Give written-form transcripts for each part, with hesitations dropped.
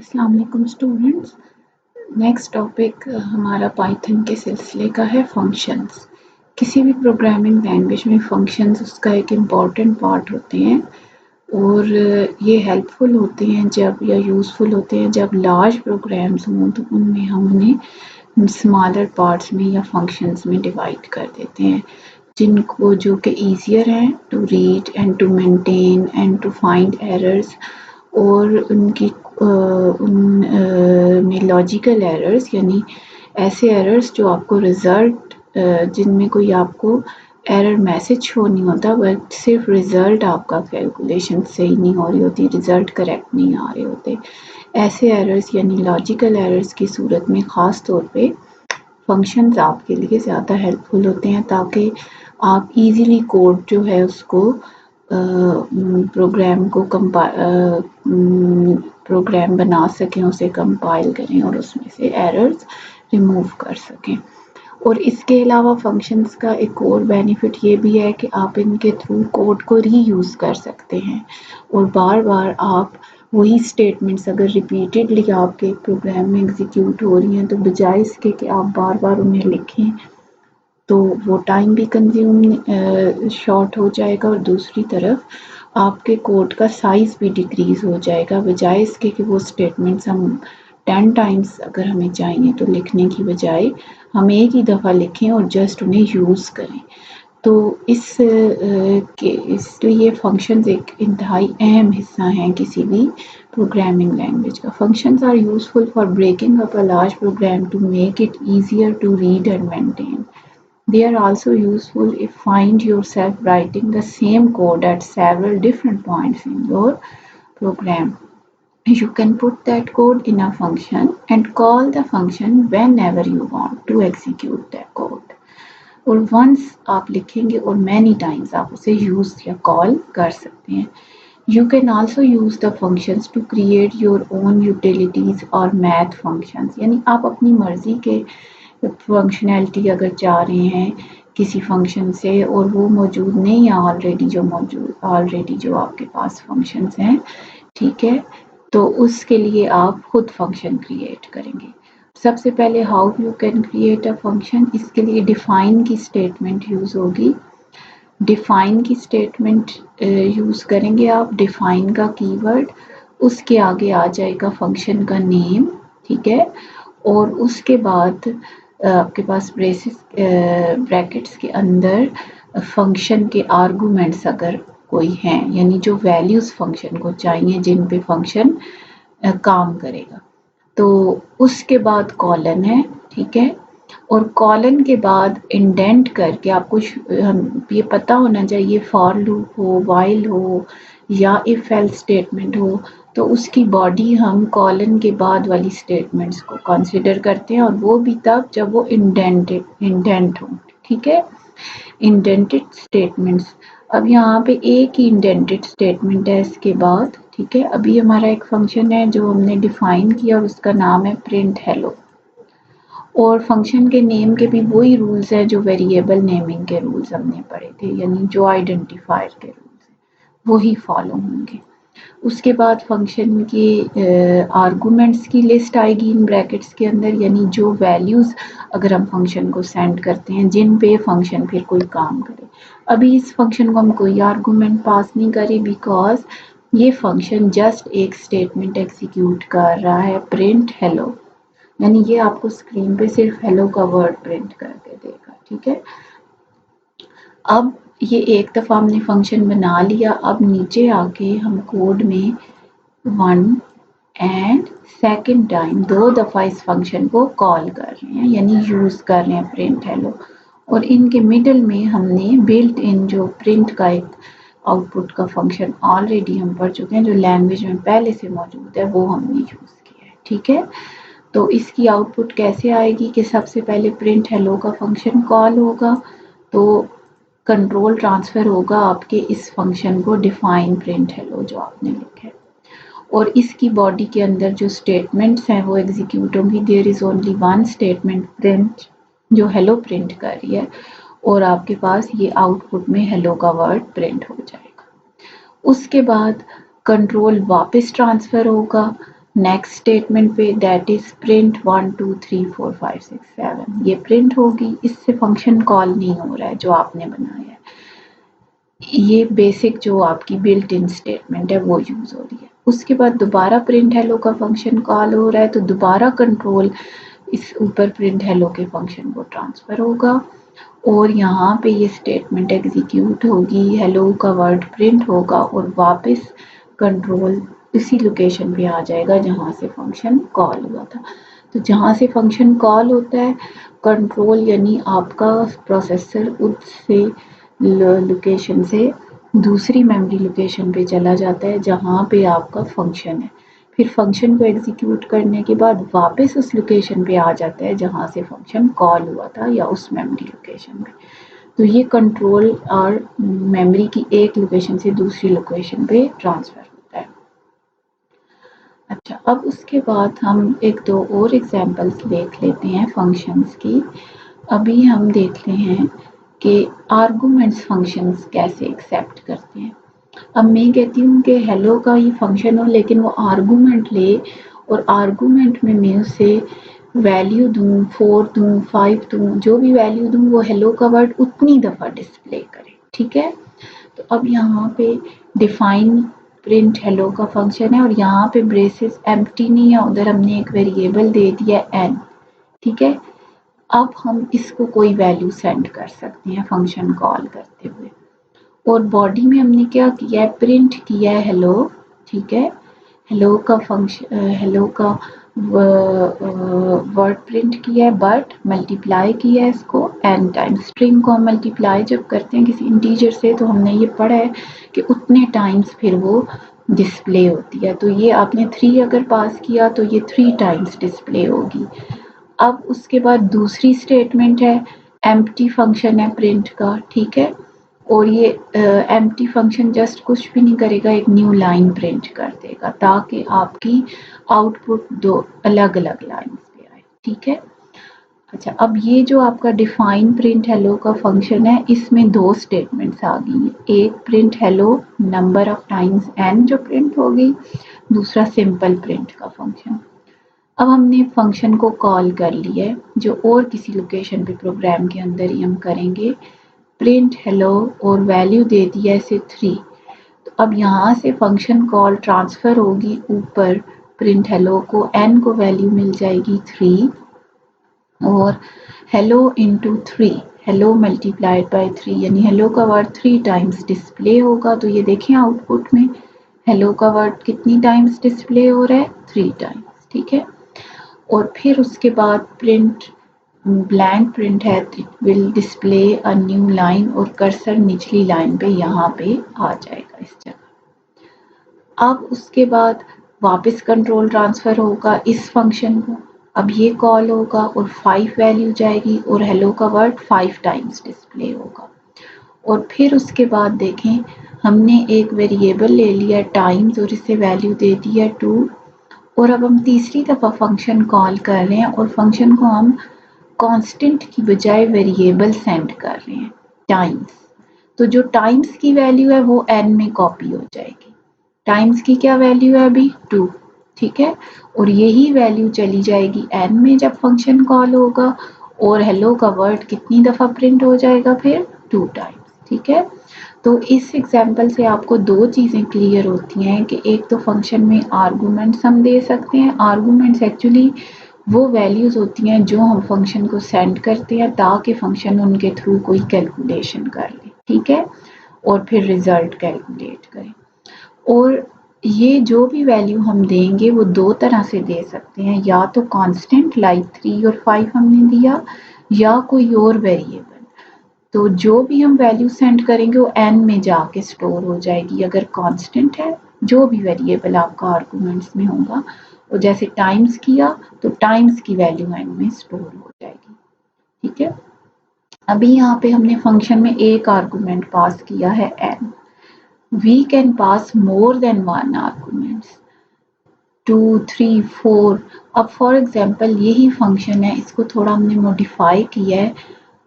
अस्सलाम वालेकुम students. Next topic हमारा पाइथन के सिलसिले का है फंक्शंस। किसी भी प्रोग्रामिंग लैंग्वेज में फंक्शंस उसका एक इम्पॉर्टेंट पार्ट होते हैं और ये हेल्पफुल होते हैं जब या यूज़फुल होते हैं जब लार्ज प्रोग्राम्स हों, तो उनमें हम उन्हें स्मॉलर पार्ट्स में या फंक्शंस में डिवाइड कर देते हैं, जिनको जो कि ईजियर हैं to read and to maintain and to find errors, और उनकी उनमें लॉजिकल एरर्स यानी ऐसे एरर्स जो आपको रिज़ल्ट जिनमें कोई आपको एरर मैसेज शो नहीं होता, बट सिर्फ रिज़ल्ट आपका कैलकुलेशन सही नहीं हो रही होती, रिज़ल्ट करेक्ट नहीं आ रहे होते। ऐसे एरर्स यानी लॉजिकल एरर्स की सूरत में ख़ास तौर पे फंक्शंस आपके लिए ज़्यादा हेल्पफुल होते हैं, ताकि आप इजीली कोड जो है उसको प्रोग्राम को प्रोग्राम बना सकें, उसे कंपाइल करें और उसमें से एरर्स रिमूव कर सकें। और इसके अलावा फंक्शंस का एक और बेनिफिट ये भी है कि आप इनके थ्रू कोड को रीयूज़ कर सकते हैं और बार बार आप वही स्टेटमेंट्स अगर रिपीटेडली आपके प्रोग्राम में एग्जीक्यूट हो रही हैं, तो बजाय इसके कि आप बार बार उन्हें लिखें तो वो टाइम भी कंज्यूम शॉर्ट हो जाएगा और दूसरी तरफ आपके कोड का साइज़ भी डिक्रीज़ हो जाएगा, बजाय इसके कि वो स्टेटमेंट्स हम 10 टाइम्स अगर हमें चाहिए तो लिखने की बजाय हम एक ही दफ़ा लिखें और जस्ट उन्हें यूज़ करें। तो इसलिए फंक्शंस एक इंतहाई अहम हिस्सा हैं किसी भी प्रोग्रामिंग लैंग्वेज का। Functions are useful for breaking up a large program to make it easier to read and maintain. They are also useful if find yourself writing the same code at several different points in your program. You can put that code in a function and call the function whenever you want to execute that code. और once आप लिखेंगे और many times आप उसे use या call कर सकते हैं. You can also use the functions to create your own utilities or math functions. यानी आप अपनी मर्जी के फंक्शनैलिटी अगर चाह रहे हैं किसी फंक्शन से और वो मौजूद नहीं है ऑलरेडी जो आपके पास फंक्शंस हैं, ठीक है, तो उसके लिए आप खुद फंक्शन क्रिएट करेंगे। सबसे पहले how you can create a function, इसके लिए डिफाइन की स्टेटमेंट यूज़ होगी। डिफाइन की स्टेटमेंट यूज़ करेंगे आप, डिफाइन का कीवर्ड, उसके आगे आ जाएगा फंक्शन का नेम, ठीक है, और उसके बाद आपके पास ब्रैकेट्स के अंदर फंक्शन के आर्गुमेंट्स अगर कोई हैं, यानी जो वैल्यूज़ फंक्शन को चाहिए जिन पे फंक्शन काम करेगा, तो उसके बाद कॉलन है, ठीक है, और कॉलन के बाद इंडेंट करके आपको ये पता होना चाहिए फॉर लूप हो, वाइल हो या इफ एल्स स्टेटमेंट हो, तो उसकी बॉडी हम कॉलन के बाद वाली स्टेटमेंट्स को कंसिडर करते हैं, और वो भी तब जब वो इंडेंट हो, ठीक है, इंडेंटेड स्टेटमेंट्स। अब यहाँ पे एक ही इंडेंटेड स्टेटमेंट है इसके बाद, ठीक है। अभी हमारा एक फंक्शन है जो हमने डिफाइन किया और उसका नाम है प्रिंट हेलो, और फंक्शन के नेम के भी वही रूल्स हैं जो वेरिएबल नेमिंग के रूल्स हमने पढ़े थे, यानी जो आइडेंटिफायर के रूल्स हैं वही फॉलो होंगे। उसके बाद फंक्शन के आर्गुमेंट्स की लिस्ट आएगी इन ब्रैकेट्स के अंदर, यानी जो वैल्यूज़ अगर हम फंक्शन को सेंड करते हैं जिन पे फंक्शन फिर कोई काम करे। अभी इस फंक्शन को हम कोई आर्गुमेंट पास नहीं करें बिकॉज ये फंक्शन जस्ट एक स्टेटमेंट एग्जीक्यूट कर रहा है, प्रिंट हेलो, यानी ये आपको स्क्रीन पे सिर्फ हेलो का वर्ड प्रिंट करके देगा, ठीक है। अब ये एक दफ़ा हमने फंक्शन बना लिया, अब नीचे आके हम कोड में 1 एंड सेकेंड टाइम 2 दफ़ा इस फंक्शन को कॉल कर रहे हैं, यानी यूज़ कर रहे हैं प्रिंट हेलो, और इनके मिडल में हमने बिल्ट इन जो प्रिंट का एक आउटपुट का फंक्शन ऑलरेडी हम पढ़ चुके हैं, जो लैंग्वेज में पहले से मौजूद है, वो हमने यूज़ किया है, ठीक है। तो इसकी आउटपुट कैसे आएगी कि सबसे पहले प्रिंट हेलो का फंक्शन कॉल होगा, तो कंट्रोल ट्रांसफ़र होगा आपके इस फंक्शन को डिफाइन प्रिंट हेलो जो आपने लिखा है, और इसकी बॉडी के अंदर जो स्टेटमेंट्स हैं वो एग्जीक्यूट होंगी। There is only one statement print जो हेलो प्रिंट कर रही है, और आपके पास ये आउटपुट में हेलो का वर्ड प्रिंट हो जाएगा। उसके बाद कंट्रोल वापस ट्रांसफ़र होगा नेक्स्ट स्टेटमेंट पे दैट इज प्रिंट 1 2 3 4 5 6 7 ये प्रिंट होगी, इससे फंक्शन कॉल नहीं हो रहा है जो आपने बनाया है। ये बेसिक जो आपकी बिल्ट इन स्टेटमेंट है वो यूज हो रही है। उसके बाद दोबारा प्रिंट हेलो का फंक्शन कॉल हो रहा है तो दोबारा कंट्रोल इस ऊपर प्रिंट हेलो के फंक्शन को ट्रांसफर होगा और यहाँ पे ये स्टेटमेंट एग्जीक्यूट होगी, हेलो का वर्ड प्रिंट होगा और वापस कंट्रोल इसी लोकेशन पे आ जाएगा जहाँ से फंक्शन कॉल हुआ था। तो जहाँ से फंक्शन कॉल होता है कंट्रोल यानी आपका प्रोसेसर उससे लोकेशन से दूसरी मेमोरी लोकेशन पे चला जाता है जहाँ पे आपका फंक्शन है। फिर फंक्शन को एग्जीक्यूट करने के बाद वापस उस लोकेशन पे आ जाता है जहाँ से फंक्शन कॉल हुआ था या उस मेमोरी लोकेशन पे। तो ये कंट्रोल और मेमोरी की एक लोकेशन से दूसरी लोकेशन पे ट्रांसफर होता है। अच्छा, अब उसके बाद हम एक दो और एग्जांपल्स देख लेते हैं फंक्शंस की। अभी हम देखते हैं कि आर्गुमेंट्स फंक्शंस कैसे एक्सेप्ट करते हैं। अब मैं कहती हूँ कि हेलो का ही फंक्शन हो लेकिन वो आर्गुमेंट ले और आर्गुमेंट में मैं उसे वैल्यू दूँ, 4 दूँ, 5 दूँ, जो भी वैल्यू दूँ वो हेलो का वर्ड उतनी दफ़ा डिस्प्ले करे। ठीक है, तो अब यहाँ पे डिफाइन प्रिंट हेलो का फंक्शन है और यहाँ पे ब्रेसेस एम्प्टी नहीं है, उधर हमने एक वेरिएबल दे दिया एन। ठीक है, अब हम इसको कोई वैल्यू सेंड कर सकते हैं फंक्शन कॉल करते हुए और बॉडी में हमने क्या किया है, प्रिंट किया है हेलो। ठीक है, हेलो का फंक्शन, हेलो का वर्ड प्रिंट किया है बट मल्टीप्लाई किया है इसको एन टाइम्स। स्ट्रिंग को हम मल्टीप्लाई जब करते हैं किसी इंटीजर से तो हमने ये पढ़ा है कि उतने टाइम्स फिर वो डिस्प्ले होती है। तो ये आपने 3 अगर पास किया तो ये 3 टाइम्स डिस्प्ले होगी। अब उसके बाद दूसरी स्टेटमेंट है एम्प्टी फंक्शन है प्रिंट का। ठीक है, और ये एम्प्टी फंक्शन जस्ट कुछ भी नहीं करेगा, एक न्यू लाइन प्रिंट कर देगा ताकि आपकी आउटपुट दो अलग अलग लाइन्स पे आए। ठीक है, अच्छा, अब ये जो आपका डिफाइन प्रिंट हेलो का फंक्शन है इसमें दो स्टेटमेंट्स आ गई हैं, एक print hello number of times n जो प्रिंट होगी, दूसरा सिंपल प्रिंट का फंक्शन। अब हमने फंक्शन को कॉल कर लिया है जो और किसी लोकेशन पे प्रोग्राम के अंदर ही हम करेंगे, प्रिंट हेलो और वैल्यू दे दिया इसे 3। तो अब यहाँ से फंक्शन कॉल ट्रांसफ़र होगी ऊपर प्रिंट हेलो को, एन को वैल्यू मिल जाएगी 3 और hello into 3, hello multiplied by 3 यानी हेलो का वर्ड 3 टाइम्स डिस्प्ले होगा। तो ये देखें आउटपुट में हेलो का वर्ड कितनी टाइम्स डिस्प्ले हो रहा है, 3 टाइम्स। ठीक है, और फिर उसके बाद प्रिंट ब्लैंक प्रिंट है, it will display a new line और कर्सर निचली लाइन पे यहाँ पे आ जाएगा इस जगह। अब उसके बाद वापस कंट्रोल ट्रांसफ़र होगा इस फंक्शन को, अब ये कॉल होगा और 5 वैल्यू जाएगी और हेलो का वर्ड 5 टाइम्स डिस्प्ले होगा। और फिर उसके बाद देखें हमने एक वेरिएबल ले लिया टाइम्स और इसे वैल्यू दे दी है 2 और अब हम तीसरी दफ़ा फंक्शन कॉल कर रहे हैं और फंक्शन को हम कांस्टेंट की बजाय वेरिएबल सेंड कर रहे हैं टाइम्स। तो जो टाइम्स की वैल्यू है वो एन में कॉपी हो जाएगी। टाइम्स की क्या वैल्यू है अभी 2। ठीक है, और यही वैल्यू चली जाएगी एन में जब फंक्शन कॉल होगा और हेलो का वर्ड कितनी दफ़ा प्रिंट हो जाएगा फिर 2 टाइम्स। ठीक है, तो इस एग्जाम्पल से आपको दो चीज़ें क्लियर होती हैं कि एक तो फंक्शन में आर्गूमेंट्स हम दे सकते हैं, आर्गूमेंट्स एक्चुअली वो वैल्यूज़ होती हैं जो हम फंक्शन को सेंड करते हैं ताकि फंक्शन उनके थ्रू कोई कैलकुलेशन कर ले। ठीक है, और फिर रिजल्ट कैलकुलेट करें। और ये जो भी वैल्यू हम देंगे वो दो तरह से दे सकते हैं, या तो कांस्टेंट लाइक 3 और 5 हमने दिया या कोई और वेरिएबल। तो जो भी हम वैल्यू सेंड करेंगे वो एन में जाके स्टोर हो जाएगी अगर कांस्टेंट है, जो भी वेरिएबल आपका आर्गुमेंट्स में होगा, और जैसे टाइम्स किया तो टाइम्स की वैल्यू एन में स्टोर हो जाएगी। ठीक है, अभी यहाँ पे हमने फंक्शन में एक आर्गुमेंट पास किया है n. We can pass more than one arguments 2 3 4। अब फॉर एग्जांपल यही फंक्शन है, इसको थोड़ा हमने मॉडिफाई किया है,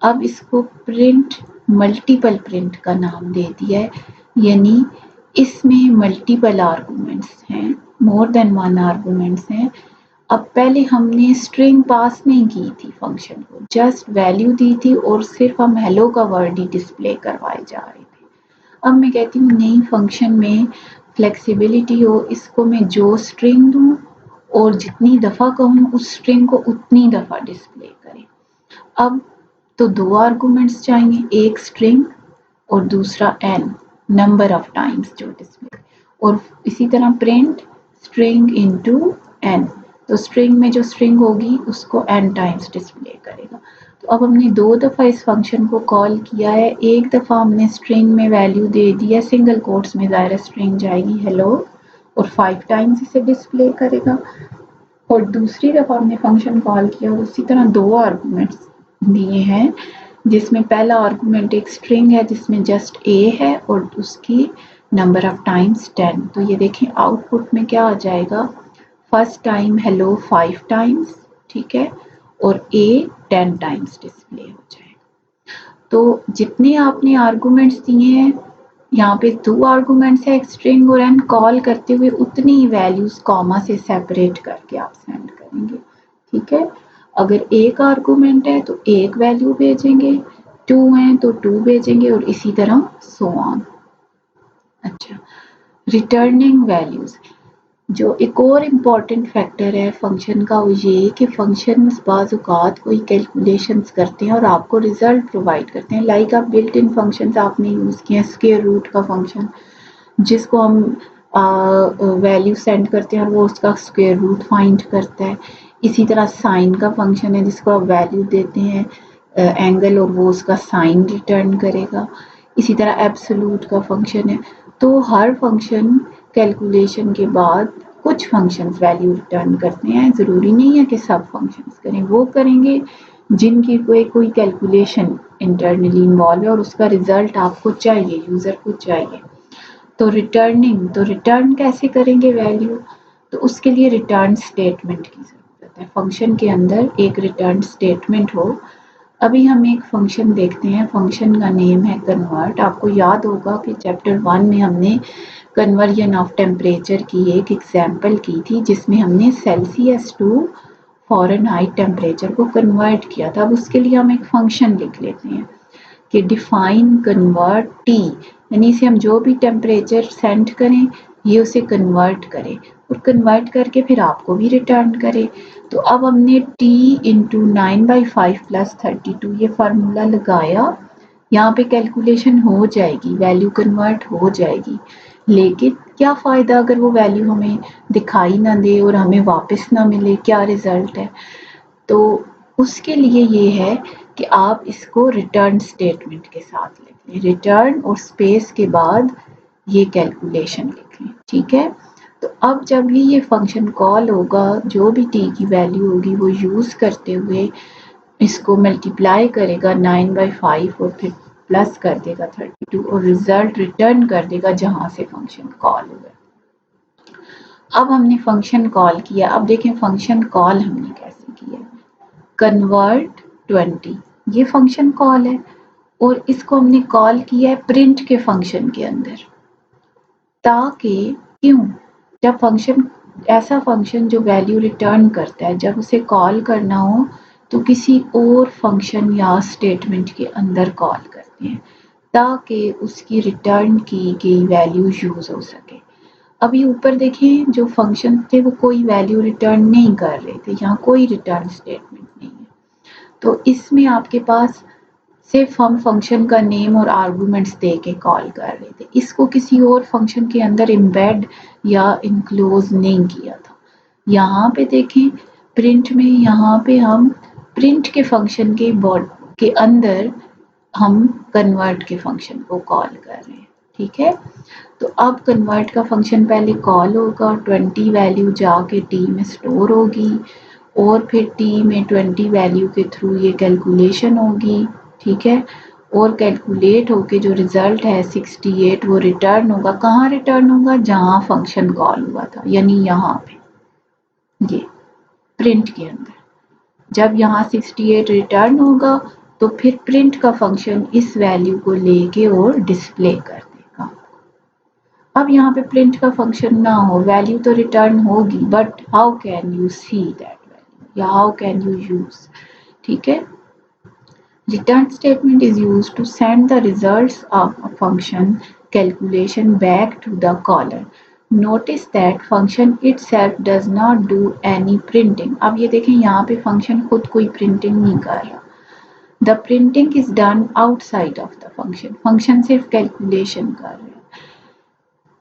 अब इसको प्रिंट मल्टीपल प्रिंट का नाम दे दिया है, यानी इसमें मल्टीपल आर्गुमेंट्स हैं मोर देन वन आर्गुमेंट्स हैं। अब पहले हमने स्ट्रिंग पास नहीं की थी फंक्शन को, जस्ट वैल्यू दी थी और सिर्फ हम हेलो का वर्ड ही डिस्प्ले करवाए जा रहे थे। अब मैं कहती हूँ नई फंक्शन में फ्लेक्सिबिलिटी हो, इसको मैं जो स्ट्रिंग दूँ और जितनी दफ़ा कहूँ उस स्ट्रिंग को उतनी दफ़ा डिस्प्ले करे। अब तो दो आर्गुमेंट्स चाहिए, एक स्ट्रिंग और दूसरा n, नंबर ऑफ टाइम्स जो डिस्प्ले, और इसी तरह प्रिंट स्ट्रिंग इनटू n, तो स्ट्रिंग में जो स्ट्रिंग होगी उसको n टाइम्स डिस्प्ले करेगा। तो अब हमने दो दफ़ा इस फंक्शन को कॉल किया है, एक दफ़ा हमने स्ट्रिंग में वैल्यू दे दी है, सिंगल कोट्स में ज़ाहिर स्ट्रिंग जाएगी हेलो और 5 टाइम्स इसे डिस्प्ले करेगा, और दूसरी दफ़ा हमने फंक्शन कॉल किया और उसी तरह दो आर्गुमेंट्स दिए हैं, जिसमें पहला आर्गुमेंट एक स्ट्रिंग है जिसमें जस्ट a है और उसकी नंबर ऑफ टाइम्स 10। तो ये देखें आउटपुट में क्या आ जाएगा, फर्स्ट टाइम हेलो 5 टाइम्स, ठीक है, और a 10 टाइम्स डिस्प्ले हो जाएगा। तो जितने आपने आर्गुमेंट्स दिए हैं, यहाँ पे दो आर्गुमेंट्स है, एक स्ट्रिंग और n, कॉल करते हुए उतनी ही वैल्यूज कॉमा से सेपरेट करके आप सेंड करेंगे, ठीक है। अगर एक आर्गुमेंट है तो एक वैल्यू भेजेंगे, 2 हैं तो 2 भेजेंगे और इसी तरह सो ऑन। अच्छा, रिटर्निंग वैल्यूज, जो एक और इम्पॉर्टेंट फैक्टर है फंक्शन का, वो ये कि फंक्शन बाज़ औक़ात कोई कैलकुलेशंस करते हैं और आपको रिजल्ट प्रोवाइड करते हैं। लाइक आप बिल्ट इन फंक्शंस आपने यूज़ किए हैं, स्क्वायर रूट का फंक्शन जिसको हम वैल्यू सेंड करते हैं और वो उसका स्क्वायर रूट फाइंड करता है। इसी तरह साइन का फंक्शन है जिसको आप वैल्यू देते हैं एंगल और वो उसका साइन रिटर्न करेगा। इसी तरह एब्सोल्यूट का फंक्शन है। तो हर फंक्शन कैलकुलेशन के बाद कुछ फंक्शंस वैल्यू रिटर्न करते हैं, ज़रूरी नहीं है कि सब फंक्शंस करें, वो करेंगे जिनकी कोई कैलकुलेशन इंटरनली इन्वॉल्व है और उसका रिजल्ट आपको चाहिए, यूज़र को चाहिए। तो रिटर्निंग, तो रिटर्न कैसे करेंगे वैल्यू, तो उसके लिए रिटर्न स्टेटमेंट की ज़रूरत है। फंक्शन के अंदर एक रिटर्न स्टेटमेंट हो। अभी हम एक फंक्शन देखते हैं, फंक्शन का नेम है कन्वर्ट। आपको याद होगा कि चैप्टर 1 में हमने कन्वर्जन ऑफ टेम्परेचर की एक एग्जाम्पल की थी जिसमें हमने सेल्सियस टू फ़ारेनहाइट टेम्परेचर को कन्वर्ट किया था। अब उसके लिए हम एक फंक्शन लिख लेते हैं कि डिफाइन कन्वर्ट टी, यानी इसे हम जो भी टेम्परेचर सेंड करें ये उसे कन्वर्ट करे और कन्वर्ट करके फिर आपको भी रिटर्न करे। तो अब हमने t इंटू 9/5 + 32 ये फार्मूला लगाया, यहाँ पे कैलकुलेशन हो जाएगी, वैल्यू कन्वर्ट हो जाएगी, लेकिन क्या फ़ायदा अगर वो वैल्यू हमें दिखाई ना दे और हमें वापस ना मिले, क्या रिज़ल्ट है। तो उसके लिए ये है कि आप इसको रिटर्न स्टेटमेंट के साथ लिख लें, रिटर्न और स्पेस के बाद ये कैलकुलेशन लिख लें, ठीक है। तो अब जब भी ये फंक्शन कॉल होगा, जो भी t की वैल्यू होगी वो यूज़ करते हुए इसको मल्टीप्लाई करेगा 9/5 और फिर प्लस कर देगा 32 और रिजल्ट रिटर्न कर देगा जहाँ से फंक्शन कॉल हुआ। अब हमने फंक्शन कॉल किया, अब देखें फंक्शन कॉल हमने कैसे किया, कन्वर्ट 20 ये फंक्शन कॉल है और इसको हमने कॉल किया है प्रिंट के फंक्शन के अंदर, ताकि क्यों, जब फंक्शन ऐसा फंक्शन जो वैल्यू रिटर्न करता है, जब उसे कॉल करना हो तो किसी और फंक्शन या स्टेटमेंट के अंदर कॉल करते हैं ताकि उसकी रिटर्न की गई वैल्यू यूज़ हो सके। अभी ऊपर देखें जो फंक्शन थे वो कोई वैल्यू रिटर्न नहीं कर रहे थे, यहाँ कोई रिटर्न स्टेटमेंट नहीं है। तो इसमें आपके पास सिर्फ हम फंक्शन का नेम और आर्गुमेंट्स दे के कॉल कर रहे थे, इसको किसी और फंक्शन के अंदर एम्बेड या इनक्लोज नहीं किया था। यहाँ पे देखें प्रिंट में, यहाँ पे हम प्रिंट के फंक्शन के अंदर हम कन्वर्ट के फंक्शन को कॉल कर रहे हैं, ठीक है। तो अब कन्वर्ट का फंक्शन पहले कॉल होगा, 20 वैल्यू जाके t में स्टोर होगी और फिर t में 20 वैल्यू के थ्रू ये कैलकुलेशन होगी, ठीक है, और कैलकुलेट होके जो रिजल्ट है 68 वो रिटर्न होगा। कहाँ रिटर्न होगा, जहाँ फंक्शन कॉल हुआ था, यानी यहाँ पे ये प्रिंट के अंदर। जब यहाँ 68 रिटर्न होगा तो फिर प्रिंट का फंक्शन इस वैल्यू को लेके और डिस्प्ले कर देगा। अब यहाँ पे प्रिंट का फंक्शन ना हो, वैल्यू तो रिटर्न होगी, but how can you see that value या हाउ कैन यू यूज, ठीक है। Return statement is used to send the results of a function calculation back to the caller. Notice that function itself does not do any printing. अब ये देखें यहाँ पे function खुद कोई printing नहीं कर रहा. The printing is done outside of the function. Function सिर्फ calculation कर रहा है,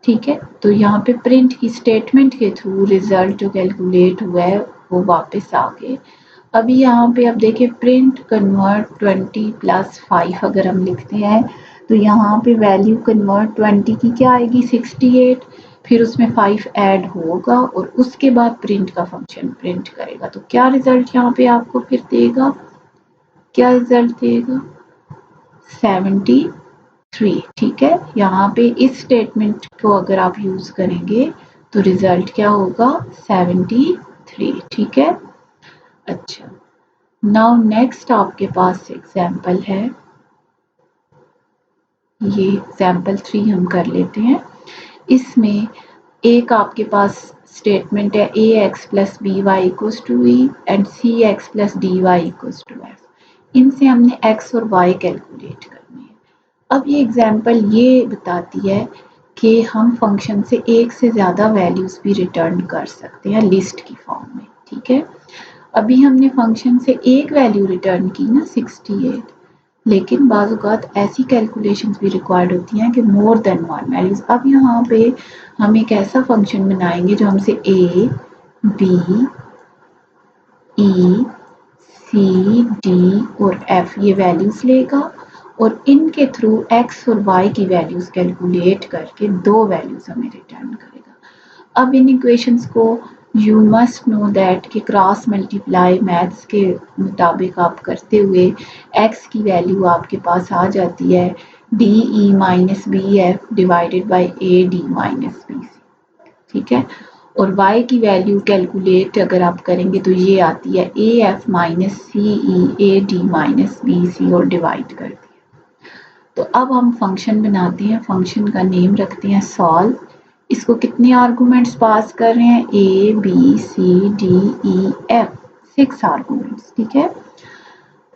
ठीक है। तो यहाँ पे प्रिंट की स्टेटमेंट के थ्रू रिजल्ट जो कैलकुलेट हुआ है वो वापस आ गए। अभी यहाँ पे अब देखिए प्रिंट कन्वर्ट 20 + 5 अगर हम लिखते हैं तो यहाँ पे वैल्यू कन्वर्ट 20 की क्या आएगी 68, फिर उसमें 5 ऐड होगा और उसके बाद प्रिंट का फंक्शन प्रिंट करेगा। तो क्या रिजल्ट यहाँ पे आपको फिर देगा, क्या रिजल्ट देगा 73, ठीक है। यहाँ पे इस स्टेटमेंट को अगर आप यूज करेंगे तो रिजल्ट क्या होगा 73, ठीक है। अच्छा, नाउ नेक्स्ट आपके पास एग्जाम्पल है, ये एग्जाम्पल 3 हम कर लेते हैं। इसमें एक आपके पास स्टेटमेंट है ax + by = e and cx + dy = f। इनसे हमने x और y कैलकुलेट करने हैं। अब ये एग्जाम्पल ये बताती है कि हम फंक्शन से एक से ज़्यादा वैल्यूज़ भी रिटर्न कर सकते हैं लिस्ट की फॉर्म में, ठीक है। अभी हमने फंक्शन से एक वैल्यू रिटर्न की ना 68, लेकिन बाज़ औक़ात ऐसी कैलकुलेशंस भी रिक्वायर्ड होती हैं कि मोर देन वन वैल्यूज़। अब यहाँ पे हम एक ऐसा फंक्शन बनाएंगे जो हमसे a, b, e, c, d और f ये वैल्यूज़ लेगा और इनके थ्रू x और y की वैल्यूज़ कैलकुलेट करके दो वैल्यूज़ हमें रिटर्न करेगा। अब इन इक्वेशंस को यू मस्ट नो दैट कि क्रॉस मल्टीप्लाई मैथ्स के मुताबिक आप करते हुए x की वैल्यू आपके पास आ जाती है DE - BF divided by AD - BC, ठीक है। और y की वैल्यू कैलकुलेट अगर आप करेंगे तो ये आती है AF - CE AD - BC और डिवाइड कर दिया। तो अब हम फंक्शन बनाते हैं, फंक्शन का नेम रखते हैं सॉल्व। इसको कितने आर्गुमेंट्स पास कर रहे हैं A B C D E F, 6 arguments, ठीक है।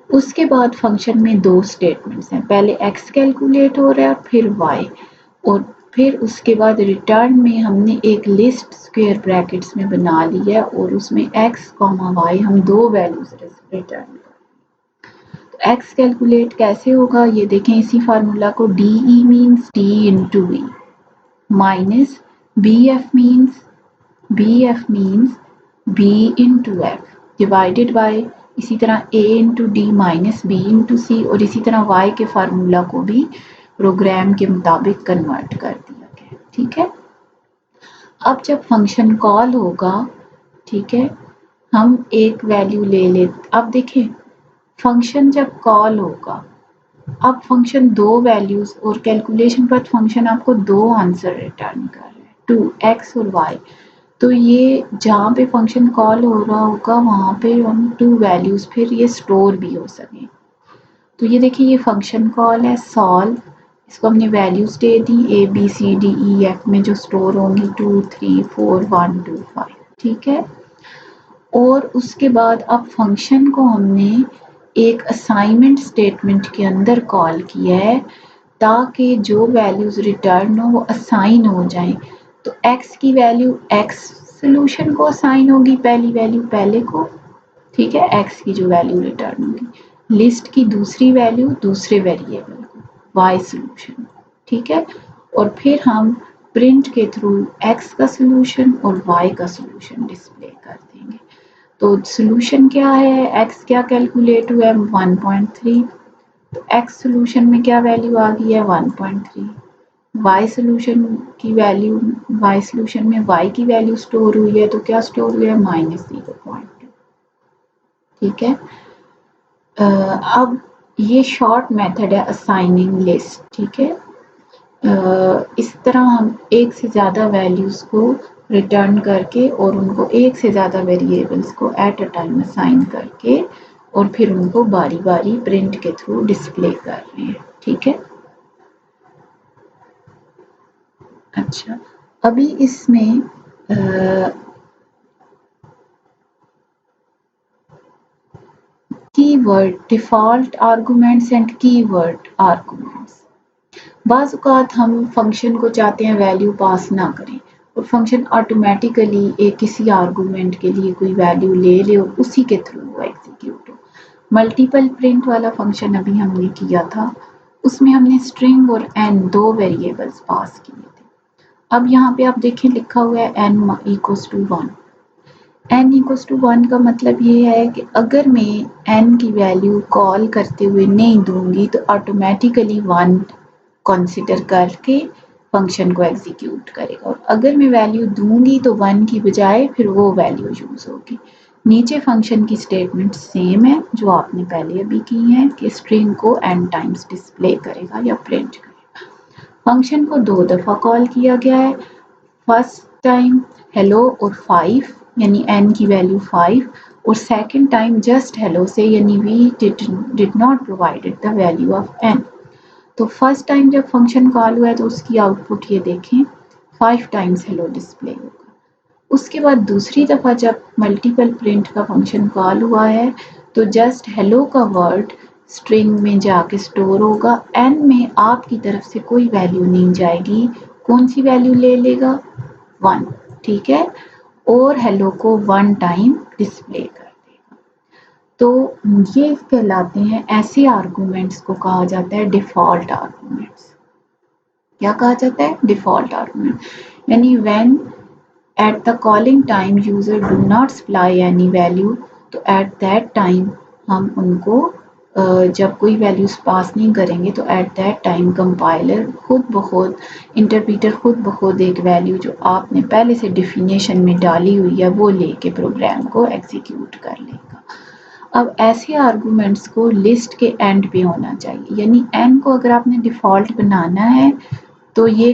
उसके बाद फंक्शन में दो स्टेटमेंट्स हैं, पहले x कैलकुलेट हो रहा है और फिर y, और फिर उसके बाद रिटर्न में हमने एक लिस्ट स्क्वायर ब्रैकेट्स में बना ली है और उसमें x, y हम दो वैल्यूज रिटर्न करें। तो x कैलकुलेट कैसे होगा ये देखें, इसी फार्मूला को DE means D into E minus BF means B into F divided by इसी तरह A into D minus B into C और इसी तरह Y के फार्मूला को भी प्रोग्राम के मुताबिक कन्वर्ट कर दिया गया, ठीक है। अब जब फंक्शन कॉल होगा, ठीक है, हम एक वैल्यू ले लेते। अब देखें फंक्शन जब कॉल होगा, अब फंक्शन दो वैल्यूज और कैलकुलेशन पर फंक्शन आपको दो आंसर रिटर्न कर रहा है 2x और y। तो ये जहाँ पे फंक्शन कॉल हो रहा होगा वहाँ पे हम टू वैल्यूज फिर ये स्टोर भी हो सके। तो ये देखिए ये फंक्शन कॉल है सॉल्व, इसको हमने values they the a b c d e f में जो स्टोर होंगी 2 3 4 1 2 5, ठीक है। और उसके बाद अब फंक्शन को हमने एक असाइनमेंट स्टेटमेंट के अंदर कॉल किया है ताकि जो वैल्यूज रिटर्न हो वो असाइन हो जाएं। तो x की वैल्यू x सोल्यूशन को असाइन होगी, पहली वैल्यू पहले को, ठीक है। x की जो वैल्यू रिटर्न होगी, लिस्ट की दूसरी वैल्यू दूसरे वेरिएबल को y सोल्यूशन, ठीक है। और फिर हम प्रिंट के थ्रू x का सोल्यूशन और y का सोल्यूशन डिस्प्ले कर देंगे। तो सोल्यूशन क्या है, x क्या कैलकुलेट हुआ है 1.3, तो x सोल्यूशन में क्या वैल्यू आ गई है 1.3, y सोल्यूशन की वैल्यू, y सोल्यूशन में y की वैल्यू स्टोर हुई है तो क्या स्टोर हुआ है -0.2, ठीक है। अब ये शॉर्ट मेथड है असाइनिंग लिस्ट, ठीक है। इस तरह हम एक से ज़्यादा वैल्यूज़ को रिटर्न करके और उनको एक से ज़्यादा वेरिएबल्स को एट अ टाइम असाइन करके और फिर उनको बारी बारी प्रिंट के थ्रू डिस्प्ले कर रहे हैं, ठीक है। अच्छा, अभी इसमें keyword, default arguments and keyword arguments. बाज़ औक़ात हम फंक्शन को चाहते हैं वैल्यू पास ना करें और फंक्शन ऑटोमेटिकली एक किसी आर्गुमेंट के लिए कोई वैल्यू ले ले और उसी के थ्रू वो एग्जीक्यूट हो। मल्टीपल प्रिंट वाला फंक्शन अभी हमने किया था, उसमें हमने स्ट्रिंग और एन दो वेरिएबल्स पास किए थे। अब यहाँ पे आप देखें लिखा हुआ है n equals to 1। N equals to 1 का मतलब ये है कि अगर मैं एन की वैल्यू कॉल करते हुए नहीं दूंगी तो ऑटोमेटिकली 1 कंसिडर करके फंक्शन को एग्जीक्यूट करेगा और अगर मैं वैल्यू दूंगी तो 1 की बजाय फिर वो वैल्यू यूज होगी। नीचे फंक्शन की स्टेटमेंट सेम है जो आपने पहले अभी की है कि स्ट्रिंग को n टाइम्स डिस्प्ले करेगा या प्रिंट करेगा। फंक्शन को दो दफ़ा कॉल किया गया है, फर्स्ट टाइम हेलो और 5 यानी n की वैल्यू 5 और सेकंड टाइम जस्ट हेलो से यानी we did not provided the value of n। तो फर्स्ट टाइम जब फंक्शन कॉल हुआ है तो उसकी आउटपुट ये देखें 5 टाइम्स हेलो डिस्प्ले होगा। उसके बाद दूसरी दफ़ा जब मल्टीपल प्रिंट का फंक्शन कॉल हुआ है तो जस्ट हेलो का वर्ड स्ट्रिंग में जाके स्टोर होगा, n में आपकी तरफ से कोई वैल्यू नहीं जाएगी। कौन सी वैल्यू ले लेगा? 1, ठीक है, और हेलो को 1 टाइम डिस्प्ले कर देगा। तो ये कहलाते हैं, ऐसे आर्गुमेंट्स को कहा जाता है डिफ़ॉल्ट आर्गुमेंट्स। क्या कहा जाता है? Default argument. यानी when at the calling time user do not supply any value, तो एट दैट टाइम हम उनको जब कोई वैल्यूज पास नहीं करेंगे तो एट दैट टाइम कंपाइलर खुद ब खुद, इंटरप्रीटर खुद ब खुद एक वैल्यू जो आपने पहले से डिफिनेशन में डाली हुई है वो लेके प्रोग्राम को एग्जीक्यूट कर लेगा। अब ऐसे आर्गुमेंट्स को लिस्ट के एंड पे होना चाहिए, यानी एन को अगर आपने डिफ़ॉल्ट बनाना है तो ये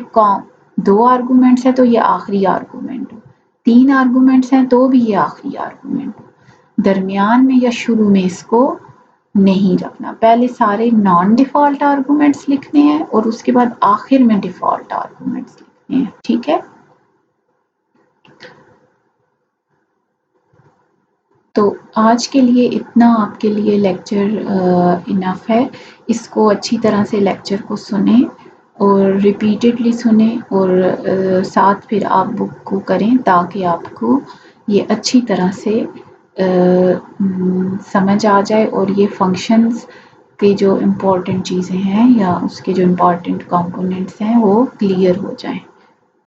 दो आर्गुमेंट्स है तो ये आखिरी आर्गुमेंट हो, 3 आर्गुमेंट्स हैं तो भी ये आखिरी आर्गुमेंट हो, दरमियान में या शुरू में इसको नहीं रखना। पहले सारे नॉन डिफ़ॉल्ट आर्गुमेंट्स लिखने हैं और उसके बाद आखिर में डिफ़ॉल्ट आर्गुमेंट्स लिखने हैं, ठीक है। तो आज के लिए इतना आपके लिए लेक्चर इनफ है। इसको अच्छी तरह से लेक्चर को सुने और रिपीटेडली सुने और साथ फिर आप बुक को करें ताकि आपको ये अच्छी तरह से समझ आ जाए और ये फंक्शंस के जो इम्पोर्टेंट चीज़ें हैं या उसके जो इम्पोर्टेंट कंपोनेंट्स हैं वो क्लियर हो जाएं।